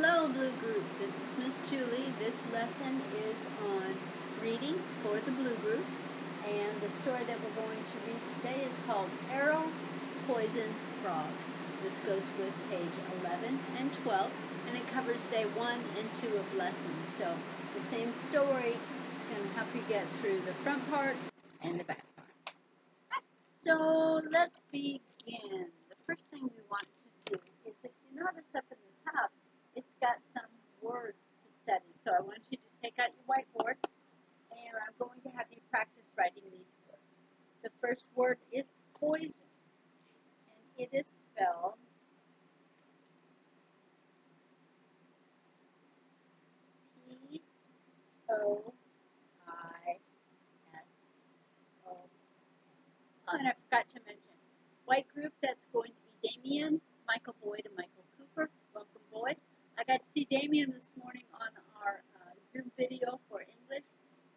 Hello, Blue Group. This is Miss Julie. This lesson is on reading for the Blue Group. And the story that we're going to read today is called Arrow, Poison, Frog. This goes with page 11 and 12, and it covers day 1 and 2 of lessons. So the same story is going to help you get through the front part and the back part. So let's begin. The first thing we want to do is, if you notice up in the top, it's got some words to study. So I want you to take out your whiteboard, and I'm going to have you practice writing these words. The first word is poison, and it is spelled Poison. Oh, and I forgot to mention, white group, that's going to be Damien, Michael Boyd, and Michael Cooper. Welcome, boys. I got to see Damien this morning on our Zoom video for English.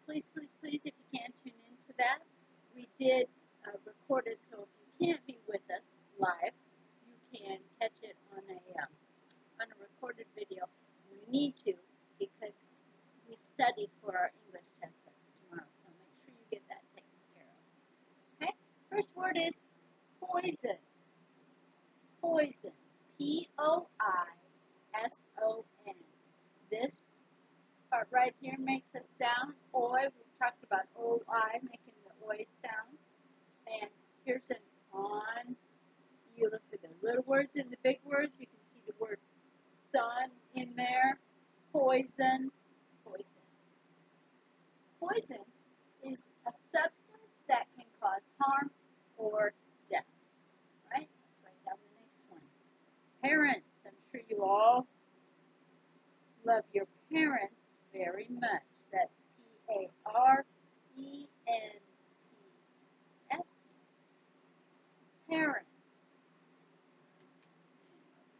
Please, please, please, if you can, tune into that. We did record it, so if you can't be with us live, you can catch it on a recorded video. We need to, because we studied for our English test that's tomorrow, so make sure you get that taken care of. Okay? First word is poison. Poison. Poison. This part right here makes a sound. Oi. We've talked about oi, making the oi sound. And here's an on. You look for the little words and the big words. You can see the word sun in there. Poison. Poison. Poison is a substance that can cause harm or death. Right? Let's write down the next one. Parents. I'm sure you all love your parents very much. That's Parents. Parents.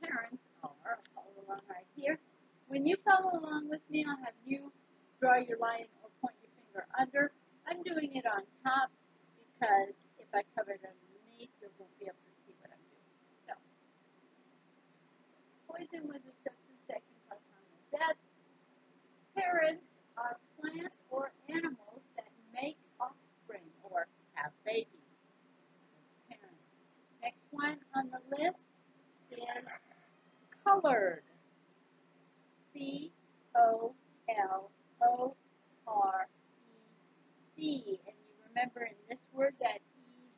Parents are, I'll follow along right here. When you follow along with me, I'll have you draw your line or point your finger under. I'm doing it on top because if I cover it underneath, you won't be able to see what I'm doing. So, poison was a substance that can cause harm or death. Parents are plants or animals that make offspring or have babies. That's parents. Next one on the list is colored. C-O-L-O-R-E-D. And you remember in this word that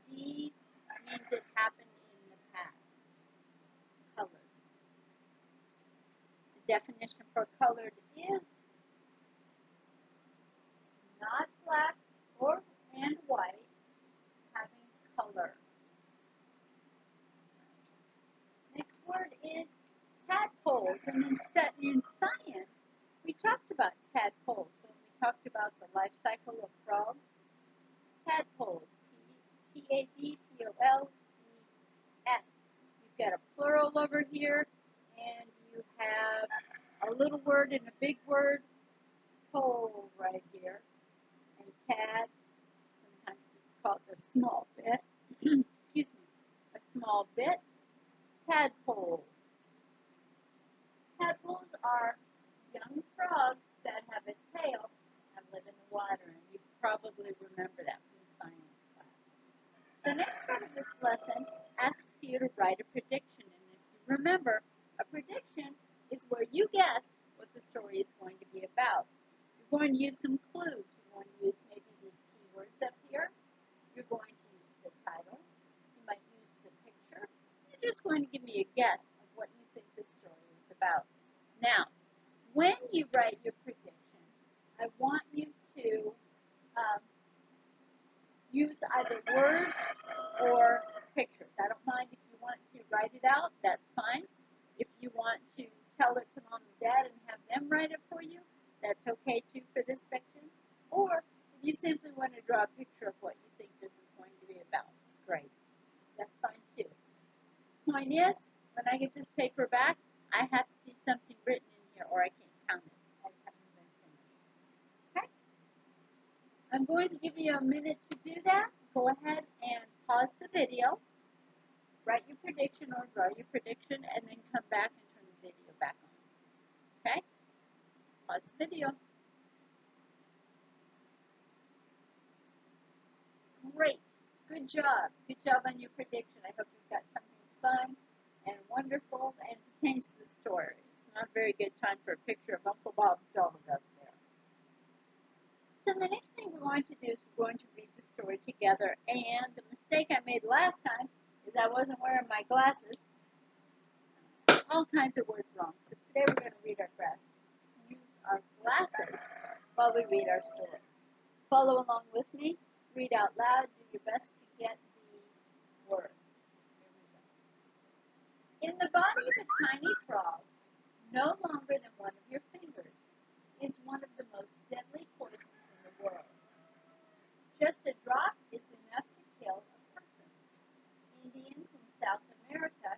ED means it happened in the past. Colored. The definition for colored is not black and white, having color. Next word is tadpoles. And in science, we talked about tadpoles when we talked about the life cycle of frogs. Tadpoles. T-A-D-P-O-L-E-S. You've got a plural over here, and you have a little word and a big word, pole right here. And tad, sometimes it's called a small bit. Excuse me, a small bit. Tadpoles. Tadpoles are young frogs that have a tail and live in the water, and you probably remember that from science class. The next part of this lesson asks you to write a prediction, and if you remember, a prediction is where you guess what the story is going to be about. You're going to use some clues. You're going to use maybe these keywords up here. You're going to use the title. You might use the picture. You're just going to give me a guess of what you think the story is about. Now, when you write your prediction, I want you to use either words or pictures. I don't mind if you want to write it out, that's fine. If you want to tell it to mom and dad and have them write it for you, that's okay too for this section. Or if you simply want to draw a picture of what you think this is going to be about, great. That's fine too. Point is, when I get this paper back, I have to see something written in here or I can't count it as having been finished. Okay? I'm going to give you a minute to do that. Go ahead and pause the video, write your prediction or draw your prediction, and then come back and turn the video back on. Pause the video. Great. Good job. Good job on your prediction. I hope you've got something fun and wonderful and pertains to the story. It's not a very good time for a picture of Uncle Bob's dog up there. So the next thing we're going to do is we're going to read the story together. And the mistake I made last time is I wasn't wearing my glasses. All kinds of words wrong. So today we're going to use our glasses while we read our story. Follow along with me. Read out loud. Do your best to get the words. Here we go. In the body of a tiny frog, no longer than one of your fingers, is one of the most deadly poisons in the world. Just a drop is enough to kill a person. Indians in South America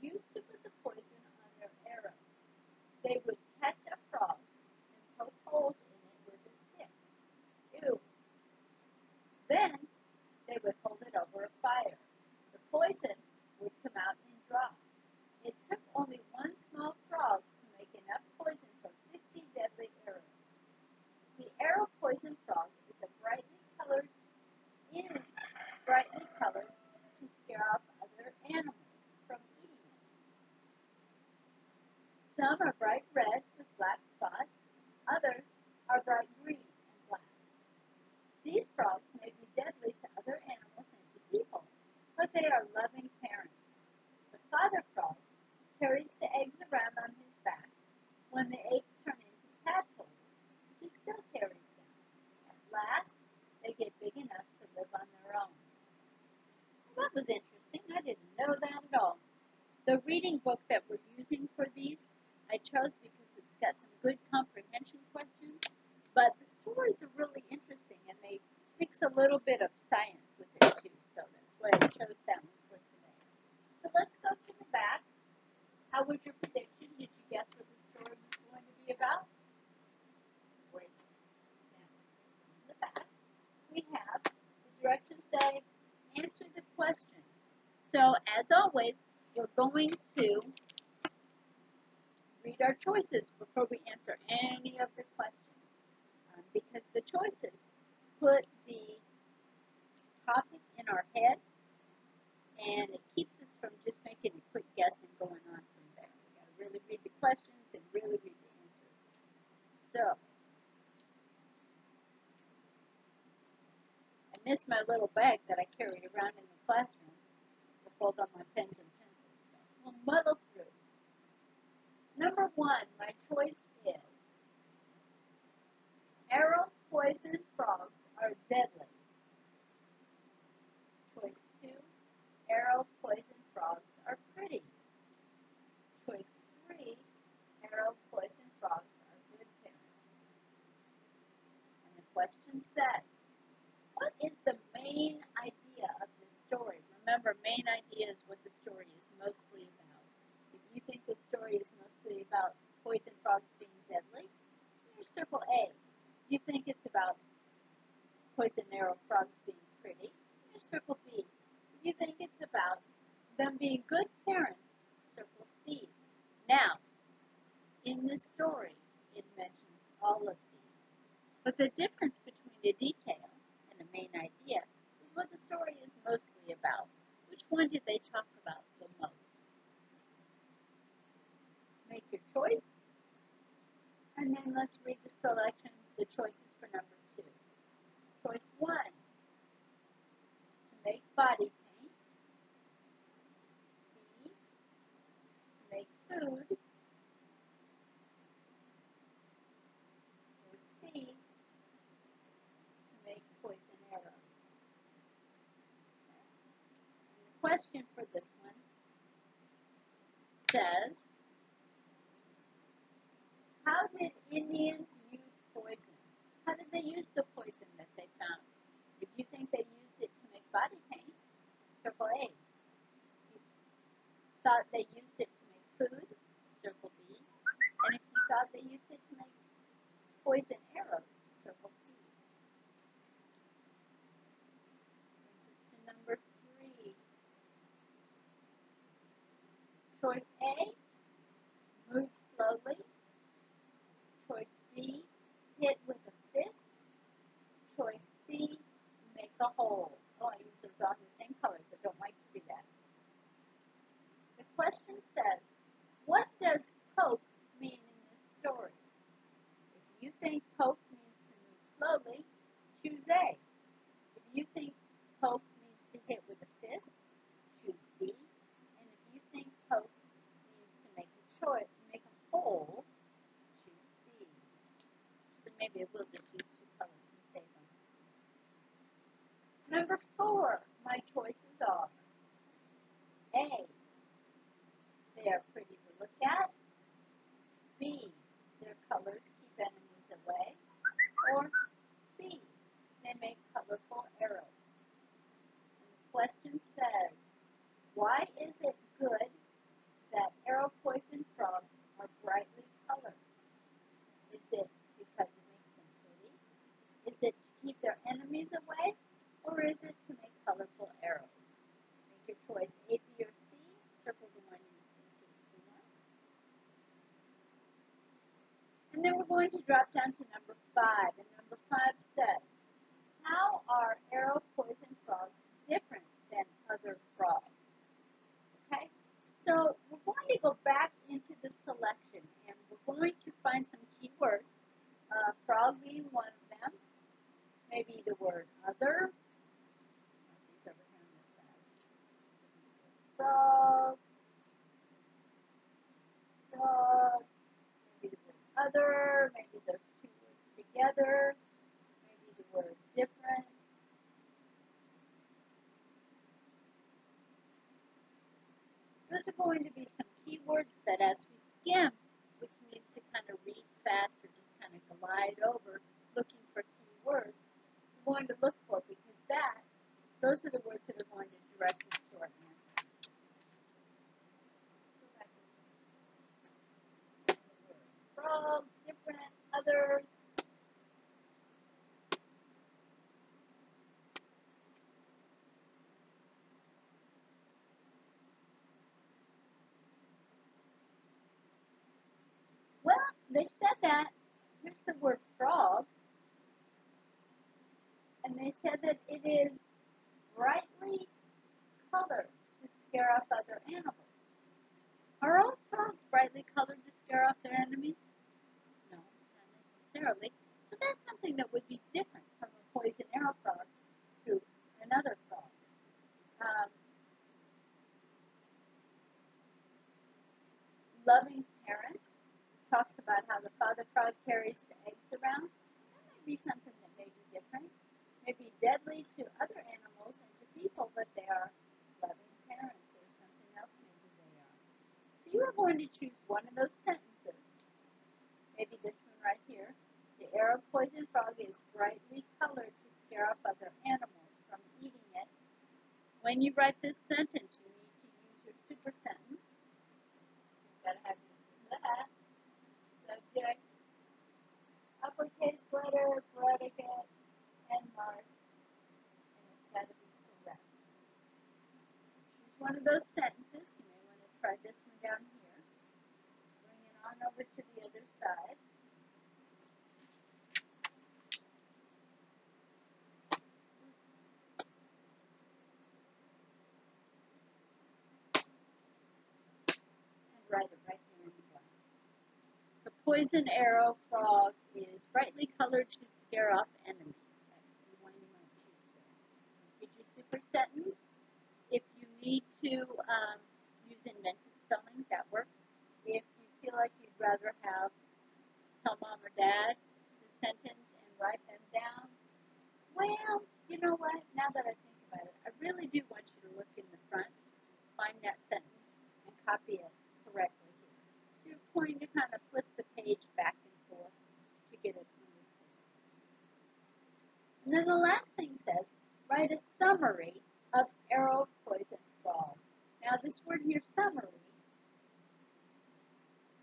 used to put the poison on their arrows. They would catch a frog and poke holes in it with a stick. Ew. Then they would hold it over a fire. The poison would come out in drops. It took only one small frog to make enough poison for 50 deadly arrows. The arrow poison frog is brightly colored to scare off other animals from eating it. Some are bright red with black spots. Others are bright green and black. These frogs may be deadly to other animals and to people, but they are loving parents. The father frog carries the eggs around on his back. When the eggs turn into tadpoles, he still carries them. At last, they get big enough to live on their own. Well, that was interesting. I didn't know that at all. The reading book that we're using for these, I chose because it's got some good comprehension questions, but the stories are really interesting, and they mix a little bit of science with it too, so that's why I chose that one for today. So let's go to the back. How was your prediction? Did you guess what the story was going to be about? Great. Now, in the back, we have the directions say, answer the questions. So, as always, we're going to read our choices before we answer any of the questions, because the choices put the topic in our head, and it keeps us from just making a quick guess and going on from there. We've got to really read the questions and really read the answers. So, I missed my little bag that I carried around in the classroom to hold on my pens and pencils. We'll muddle through. Number 1, my choice is arrow poison frogs are deadly. Choice 2, arrow poison frogs are pretty. Choice 3, arrow poison frogs are good parents. And the question says, what is the main idea of the story? Remember, main idea is what the story is mostly about. If you think the story is mostly about poison frogs being deadly, you circle A. If you think it's about poison arrow frogs being pretty, you circle B. If you think it's about them being good parents, circle C. Now, in this story, it mentions all of these. But the difference between a detail and a main idea is what the story is mostly about. Which one did they talk about the most? Make your choice, and then let's read the selections, the choices for number 2. Choice 1, to make body paint. B, to make food. Or C, to make poison arrows. And the question for this one says, how did Indians use poison? How did they use the poison that they found? If you think they used it to make body paint, circle A. If you thought they used it to make food, circle B. And if you thought they used it to make poison arrows, circle C. Brings us to number 3. Choice A, move slowly. Choice B, does poke mean in this story? If you think poke means to move slowly, choose A. If you think poke means to hit with a fist, choose B. And if you think poke means to make a hole, choose C. So maybe we'll just use two colors and save them. Number 4, my choices are A, they are pretty to look at. B, their colors keep enemies away. Or C, they make colorful arrows. And the question says, why is it good that arrow poison frogs are brightly colored? Is it because it makes them pretty? Is it to keep their enemies away? Or is it to make colorful arrows? Make your choice A, B, or C. Circle the one you think is the one. And then we're going to drop down to number 5. And number 5 says, how are arrow poison frogs different than other frogs? Okay, so we're going to go back into the selection and we're going to find some keywords. Frog being one of them. Maybe the word other. These over here on this side. Frog. Frog. Maybe the word other. Maybe those two words together. Maybe the word different. Those are going to be some keywords that as we skim, which means to kind of read fast or just kind of glide over looking for keywords, we're going to look for because those are the words that are going to direct us to our answer. So let's go back to the words. Frog, different, others. Well, they said that. Here's the word frog. And they said that it is brightly colored to scare off other animals. Are all frogs brightly colored to scare off their enemies? No, not necessarily. So that's something that would be different from a poison arrow frog to another frog. Loving parents talks about how the father frog carries the eggs around. That might be something that may be different. Maybe deadly to other animals and to people, but they are loving parents or something else maybe they are. So you are going to choose one of those sentences. Maybe this one right here. The arrow poison frog is brightly colored to scare off other animals from eating it. When you write this sentence, you need to use your super sentence. You've got to have your subject, uppercase letter, predicate, and mark, and it's got to be correct. So choose one of those sentences. You may want to try this one down here. Bring it on over to the other side. And write it right there in the blank. The poison arrow frog is brightly colored to scare off enemies. That's the one you might choose there. Get your super sentence. If you need to use invented spelling, that works. If you feel like you'd rather tell mom or dad the sentence and write them down, well, you know what? Now that I think about it, I really do want you to look in the front, find that sentence, and copy it correctly here. So you're going to kind of flip the page back and forth to get it on this page. And then the last thing says, write a summary of arrow poison frog. Now this word here, summary,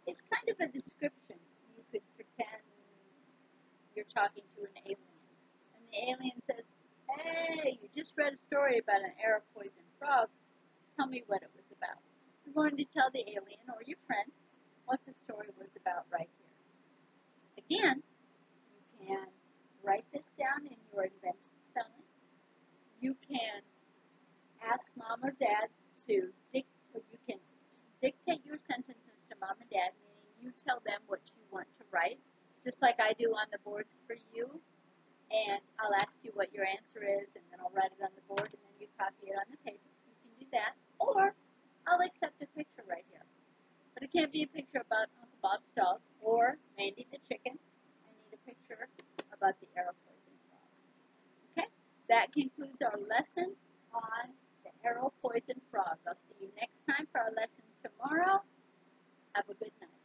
is kind of a description. You could pretend you're talking to an alien. And the alien says, hey, you just read a story about an arrow poison frog. Tell me what it was about. You're going to tell the alien or your friend what the story was about right here. Again, you can write this down in your invented spelling. You can ask mom or dad to dictate your sentences to mom and dad. just like I do on the boards for you. And I'll ask you what your answer is, and then I'll write it on the board, and then you copy it on the paper. You can do that. Or I'll accept a picture right here. But it can't be a picture about Uncle Bob's dog or Mandy the chicken. I need a picture about the arrow poison frog. Okay? That concludes our lesson on the arrow poison frog. I'll see you next time for our lesson tomorrow. Have a good night.